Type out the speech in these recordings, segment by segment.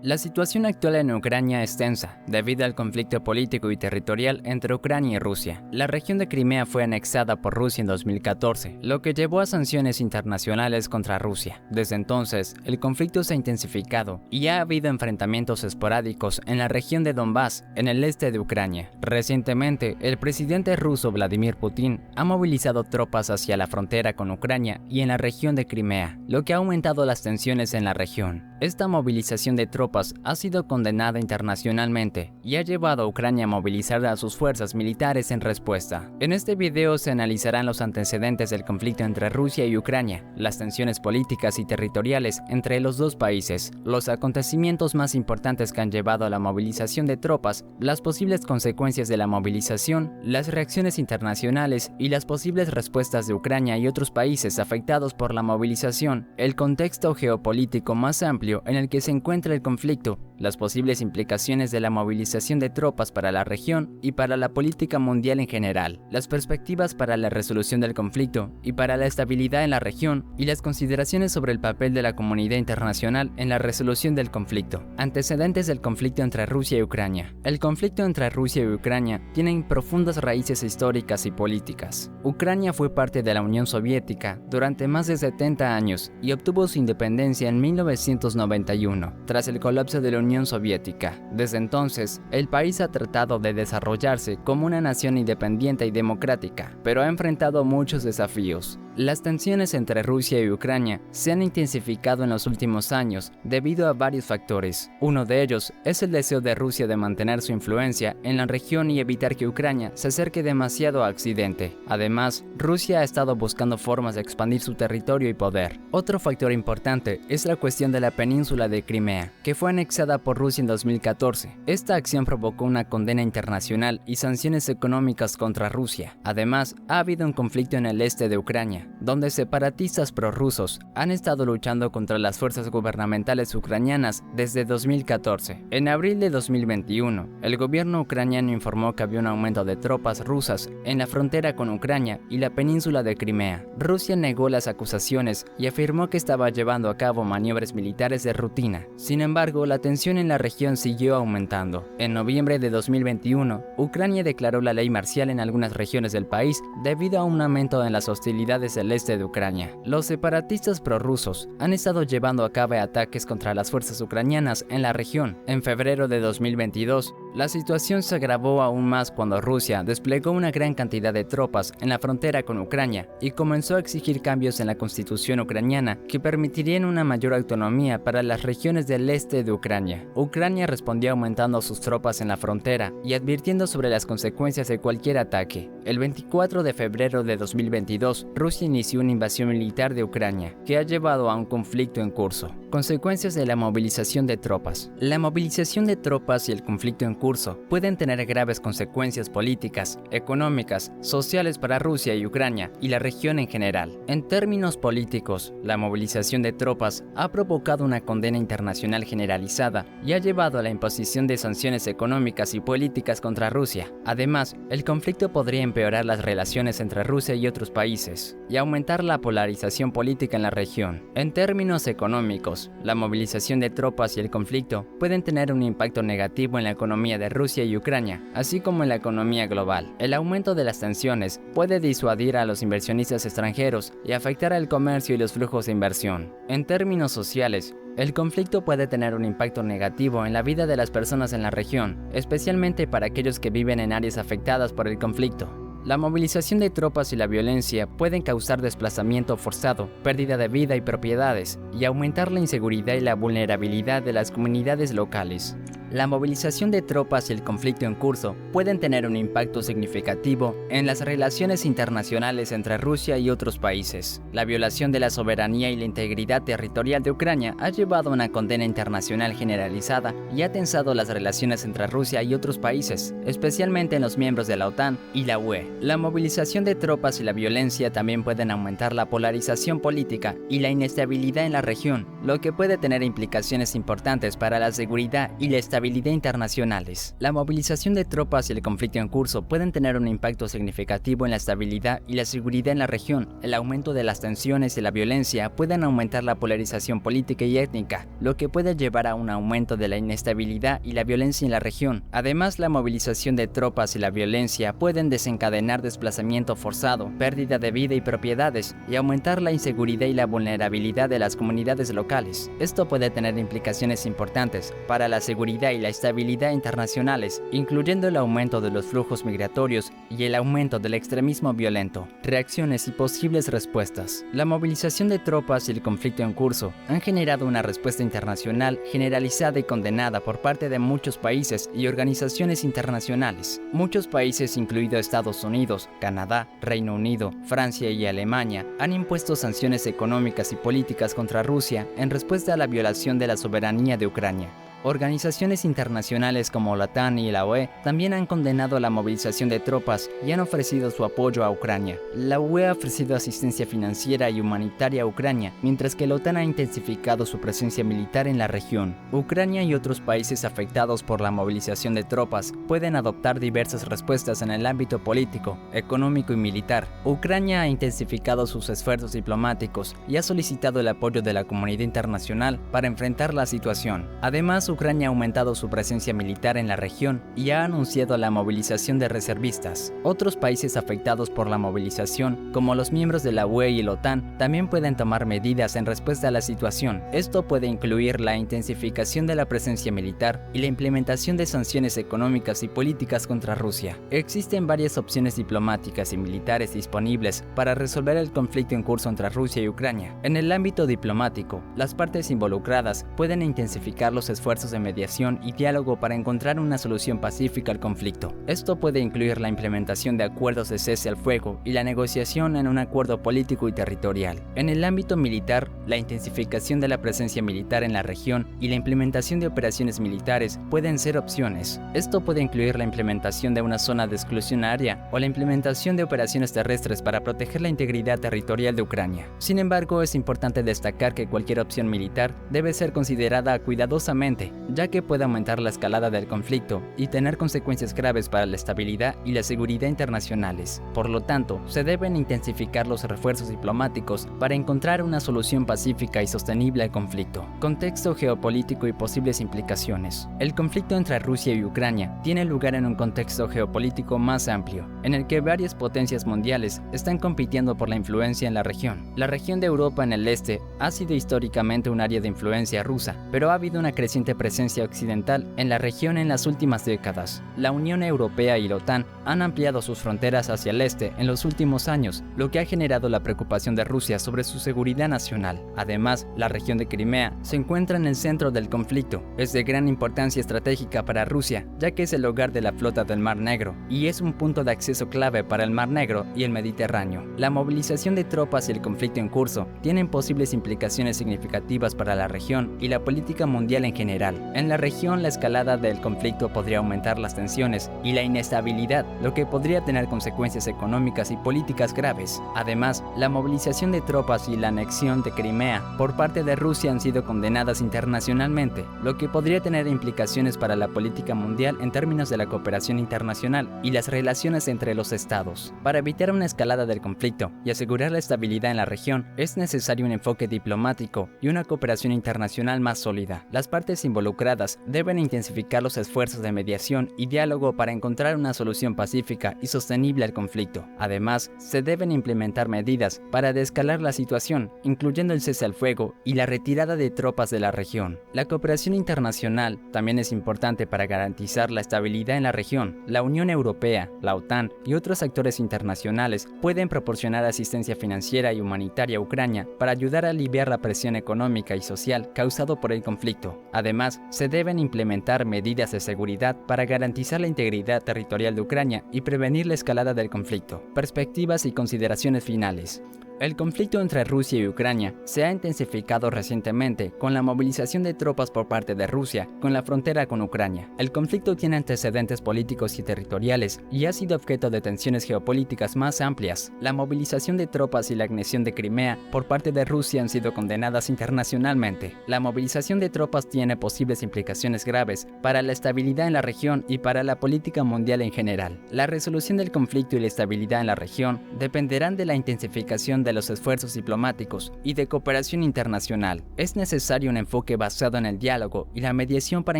La situación actual en Ucrania es tensa, debido al conflicto político y territorial entre Ucrania y Rusia. La región de Crimea fue anexada por Rusia en 2014, lo que llevó a sanciones internacionales contra Rusia. Desde entonces, el conflicto se ha intensificado y ha habido enfrentamientos esporádicos en la región de Donbass, en el este de Ucrania. Recientemente, el presidente ruso Vladimir Putin ha movilizado tropas hacia la frontera con Ucrania y en la región de Crimea, lo que ha aumentado las tensiones en la región. Esta movilización de tropas ha sido condenada internacionalmente y ha llevado a Ucrania a movilizar a sus fuerzas militares en respuesta. En este video se analizarán los antecedentes del conflicto entre Rusia y Ucrania, las tensiones políticas y territoriales entre los dos países, los acontecimientos más importantes que han llevado a la movilización de tropas, las posibles consecuencias de la movilización, las reacciones internacionales y las posibles respuestas de Ucrania y otros países afectados por la movilización, el contexto geopolítico más amplio en el que se encuentra el conflicto, las posibles implicaciones de la movilización de tropas para la región y para la política mundial en general, las perspectivas para la resolución del conflicto y para la estabilidad en la región y las consideraciones sobre el papel de la comunidad internacional en la resolución del conflicto. Antecedentes del conflicto entre Rusia y Ucrania. El conflicto entre Rusia y Ucrania tiene profundas raíces históricas y políticas. Ucrania fue parte de la Unión Soviética durante más de 70 años y obtuvo su independencia en 1991, tras el colapso de la Unión Soviética. Desde entonces, el país ha tratado de desarrollarse como una nación independiente y democrática, pero ha enfrentado muchos desafíos. Las tensiones entre Rusia y Ucrania se han intensificado en los últimos años debido a varios factores. Uno de ellos es el deseo de Rusia de mantener su influencia en la región y evitar que Ucrania se acerque demasiado a Occidente. Además, Rusia ha estado buscando formas de expandir su territorio y poder. Otro factor importante es la cuestión de la península de Crimea, que fue anexada por Rusia en 2014. Esta acción provocó una condena internacional y sanciones económicas contra Rusia. Además, ha habido un conflicto en el este de Ucrania, donde separatistas prorrusos han estado luchando contra las fuerzas gubernamentales ucranianas desde 2014. En abril de 2021, el gobierno ucraniano informó que había un aumento de tropas rusas en la frontera con Ucrania y la península de Crimea. Rusia negó las acusaciones y afirmó que estaba llevando a cabo maniobras militares de rutina. Sin embargo, la tensión en la región siguió aumentando. En noviembre de 2021, Ucrania declaró la ley marcial en algunas regiones del país debido a un aumento en las hostilidades del este de Ucrania. Los separatistas prorrusos han estado llevando a cabo ataques contra las fuerzas ucranianas en la región. En febrero de 2022, la situación se agravó aún más cuando Rusia desplegó una gran cantidad de tropas en la frontera con Ucrania y comenzó a exigir cambios en la constitución ucraniana que permitirían una mayor autonomía para las regiones del este de Ucrania. Ucrania respondió aumentando sus tropas en la frontera y advirtiendo sobre las consecuencias de cualquier ataque. El 24 de febrero de 2022, Rusia inició una invasión militar de Ucrania, que ha llevado a un conflicto en curso. Consecuencias de la movilización de tropas. La movilización de tropas y el conflicto en curso pueden tener graves consecuencias políticas, económicas, sociales para Rusia y Ucrania y la región en general. En términos políticos, la movilización de tropas ha provocado una condena internacional generalizada y ha llevado a la imposición de sanciones económicas y políticas contra Rusia. Además, el conflicto podría empeorar las relaciones entre Rusia y otros países y aumentar la polarización política en la región. En términos económicos, la movilización de tropas y el conflicto pueden tener un impacto negativo en la economía de Rusia y Ucrania, así como en la economía global. El aumento de las tensiones puede disuadir a los inversionistas extranjeros y afectar al comercio y los flujos de inversión. En términos sociales, el conflicto puede tener un impacto negativo en la vida de las personas en la región, especialmente para aquellos que viven en áreas afectadas por el conflicto. La movilización de tropas y la violencia pueden causar desplazamiento forzado, pérdida de vida y propiedades, y aumentar la inseguridad y la vulnerabilidad de las comunidades locales. La movilización de tropas y el conflicto en curso pueden tener un impacto significativo en las relaciones internacionales entre Rusia y otros países. La violación de la soberanía y la integridad territorial de Ucrania ha llevado a una condena internacional generalizada y ha tensado las relaciones entre Rusia y otros países, especialmente en los miembros de la OTAN y la UE. La movilización de tropas y la violencia también pueden aumentar la polarización política y la inestabilidad en la región, lo que puede tener implicaciones importantes para la seguridad y la estabilidad estabilidad internacionales. La movilización de tropas y el conflicto en curso pueden tener un impacto significativo en la estabilidad y la seguridad en la región. El aumento de las tensiones y la violencia pueden aumentar la polarización política y étnica, lo que puede llevar a un aumento de la inestabilidad y la violencia en la región. Además, la movilización de tropas y la violencia pueden desencadenar desplazamiento forzado, pérdida de vida y propiedades, y aumentar la inseguridad y la vulnerabilidad de las comunidades locales. Esto puede tener implicaciones importantes para la seguridad y la estabilidad internacionales, incluyendo el aumento de los flujos migratorios y el aumento del extremismo violento. Reacciones y posibles respuestas. La movilización de tropas y el conflicto en curso han generado una respuesta internacional generalizada y condenada por parte de muchos países y organizaciones internacionales. Muchos países, incluidos Estados Unidos, Canadá, Reino Unido, Francia y Alemania, han impuesto sanciones económicas y políticas contra Rusia en respuesta a la violación de la soberanía de Ucrania. Organizaciones internacionales como la OTAN y la UE también han condenado la movilización de tropas y han ofrecido su apoyo a Ucrania. La UE ha ofrecido asistencia financiera y humanitaria a Ucrania, mientras que la OTAN ha intensificado su presencia militar en la región. Ucrania y otros países afectados por la movilización de tropas pueden adoptar diversas respuestas en el ámbito político, económico y militar. Ucrania ha intensificado sus esfuerzos diplomáticos y ha solicitado el apoyo de la comunidad internacional para enfrentar la situación. Además, Ucrania ha aumentado su presencia militar en la región y ha anunciado la movilización de reservistas. Otros países afectados por la movilización, como los miembros de la UE y la OTAN, también pueden tomar medidas en respuesta a la situación. Esto puede incluir la intensificación de la presencia militar y la implementación de sanciones económicas y políticas contra Rusia. Existen varias opciones diplomáticas y militares disponibles para resolver el conflicto en curso entre Rusia y Ucrania. En el ámbito diplomático, las partes involucradas pueden intensificar los esfuerzos de mediación y diálogo para encontrar una solución pacífica al conflicto. Esto puede incluir la implementación de acuerdos de cese al fuego y la negociación en un acuerdo político y territorial. En el ámbito militar, la intensificación de la presencia militar en la región y la implementación de operaciones militares pueden ser opciones. Esto puede incluir la implementación de una zona de exclusión aérea o la implementación de operaciones terrestres para proteger la integridad territorial de Ucrania. Sin embargo, es importante destacar que cualquier opción militar debe ser considerada cuidadosamente, ya que puede aumentar la escalada del conflicto y tener consecuencias graves para la estabilidad y la seguridad internacionales. Por lo tanto, se deben intensificar los refuerzos diplomáticos para encontrar una solución pacífica y sostenible al conflicto. Contexto geopolítico y posibles implicaciones. El conflicto entre Rusia y Ucrania tiene lugar en un contexto geopolítico más amplio, en el que varias potencias mundiales están compitiendo por la influencia en la región. La región de Europa en el este ha sido históricamente un área de influencia rusa, pero ha habido una creciente presencia occidental en la región en las últimas décadas. La Unión Europea y la OTAN han ampliado sus fronteras hacia el este en los últimos años, lo que ha generado la preocupación de Rusia sobre su seguridad nacional. Además, la región de Crimea se encuentra en el centro del conflicto. Es de gran importancia estratégica para Rusia, ya que es el hogar de la flota del Mar Negro y es un punto de acceso clave para el Mar Negro y el Mediterráneo. La movilización de tropas y el conflicto en curso tienen posibles implicaciones significativas para la región y la política mundial en general. En la región, la escalada del conflicto podría aumentar las tensiones y la inestabilidad, lo que podría tener consecuencias económicas y políticas graves. Además, la movilización de tropas y la anexión de Crimea por parte de Rusia han sido condenadas internacionalmente, lo que podría tener implicaciones para la política mundial en términos de la cooperación internacional y las relaciones entre los estados. Para evitar una escalada del conflicto y asegurar la estabilidad en la región, es necesario un enfoque diplomático y una cooperación internacional más sólida. Las partes involucradas deben intensificar los esfuerzos de mediación y diálogo para encontrar una solución pacífica y sostenible al conflicto. Además, se deben implementar medidas para desescalar la situación, incluyendo el cese al fuego y la retirada de tropas de la región. La cooperación internacional también es importante para garantizar la estabilidad en la región. La Unión Europea, la OTAN y otros actores internacionales pueden proporcionar asistencia financiera y humanitaria a Ucrania para ayudar a aliviar la presión económica y social causado por el conflicto. Además, se deben implementar medidas de seguridad para garantizar la integridad territorial de Ucrania y prevenir la escalada del conflicto. Perspectivas y consideraciones finales. El conflicto entre Rusia y Ucrania se ha intensificado recientemente con la movilización de tropas por parte de Rusia con la frontera con Ucrania. El conflicto tiene antecedentes políticos y territoriales y ha sido objeto de tensiones geopolíticas más amplias. La movilización de tropas y la anexión de Crimea por parte de Rusia han sido condenadas internacionalmente. La movilización de tropas tiene posibles implicaciones graves para la estabilidad en la región y para la política mundial en general. La resolución del conflicto y la estabilidad en la región dependerán de la intensificación de los esfuerzos diplomáticos y de cooperación internacional. Es necesario un enfoque basado en el diálogo y la mediación para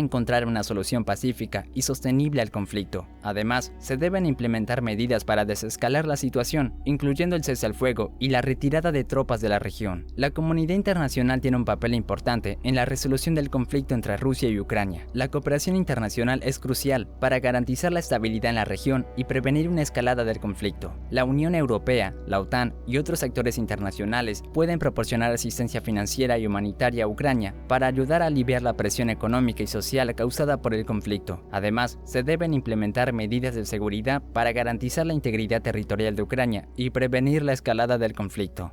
encontrar una solución pacífica y sostenible al conflicto. Además, se deben implementar medidas para desescalar la situación, incluyendo el cese al fuego y la retirada de tropas de la región. La comunidad internacional tiene un papel importante en la resolución del conflicto entre Rusia y Ucrania. La cooperación internacional es crucial para garantizar la estabilidad en la región y prevenir una escalada del conflicto. La Unión Europea, la OTAN y otros actores internacionales pueden proporcionar asistencia financiera y humanitaria a Ucrania para ayudar a aliviar la presión económica y social causada por el conflicto. Además, se deben implementar medidas de seguridad para garantizar la integridad territorial de Ucrania y prevenir la escalada del conflicto.